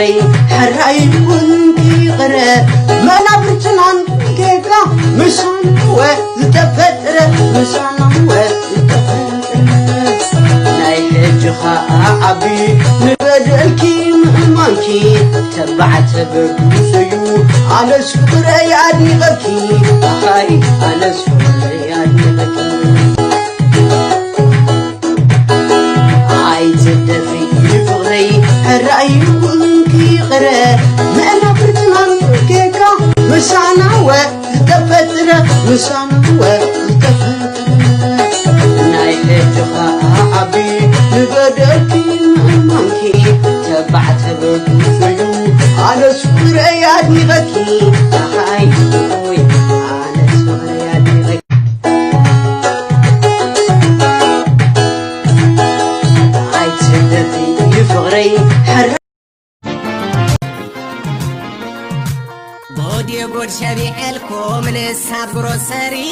فغري حراي كنتي غرا ما نبرتنان كيكا مشان هو زتفتر مشان هو زتفتر ناي حجخا عبي نبدلكي مهمانكي تبعت بكسيو على سفر يادي غكي هاي على سفر يادي غكي عايز الدفي فغري الرأي كنكي غرا ما نبرتنان كيكا مشان هو زتفتر مشان هو زتفتر ناي حجخا عبي نبدلكي مهمانكي تبعت بكسيو على سفر يادي غكي هاي على سفر يادي غكي عايز الدفي فغري بودي بود شبيع لكم نساب غروسري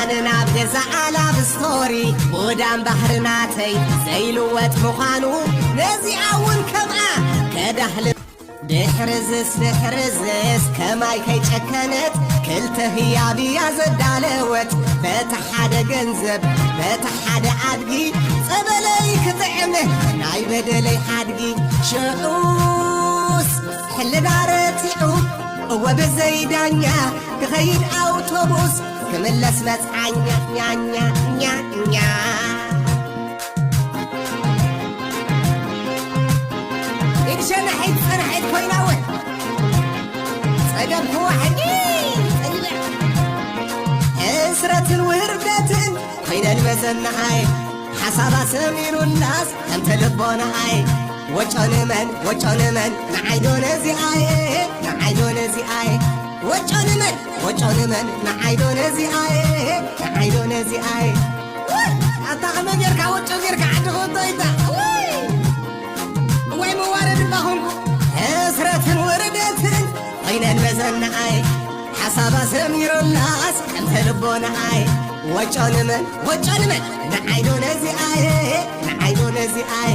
أنا نابد زعلا بستوري بودان بحر ناتي زي لوت مخانو نزي أول كمعة كدهل دحرزس كماي كي تشكنت كلته هي بيا زدالوت فتح حدا جنزب فتح حدا عدقي صبلي كطعمه ناي بدلي حدقي شعوس حل دارتي عوب وبزيدانيا كخيد أوتوبوس كملس متعنيا نيا نيا نيا نيا إكشنا حيد كويناوي صدق واحدي إسرة الوردة خير المزن هاي حسابا سمير الناس أنت لبونا هاي وجون من نعيدون زي آي نعيدون زي آي وجون من نعيدون زي آي نعيدون زي آي أتاقنا جيركا وجو جيركا عدو طيطا وي موارد بهم إسرة وردة خير المزن هاي حسابا سمير الناس أنت لبونا هاي وجون من نعيدون زي آي نعيدون زي آي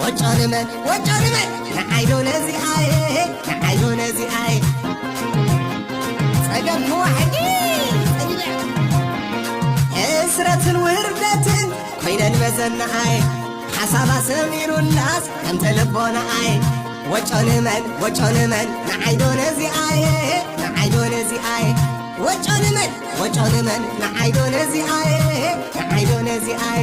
وجون من نعيدون زي آي نعيدون زي آي صدق واحدي إسرة وردة خير المزن هاي حسابا سمير الناس أنت لبونا آي وجون من نعيدون زي آي نعيدون زي آي وجون من نعيدون زي آي نعيدون زي آي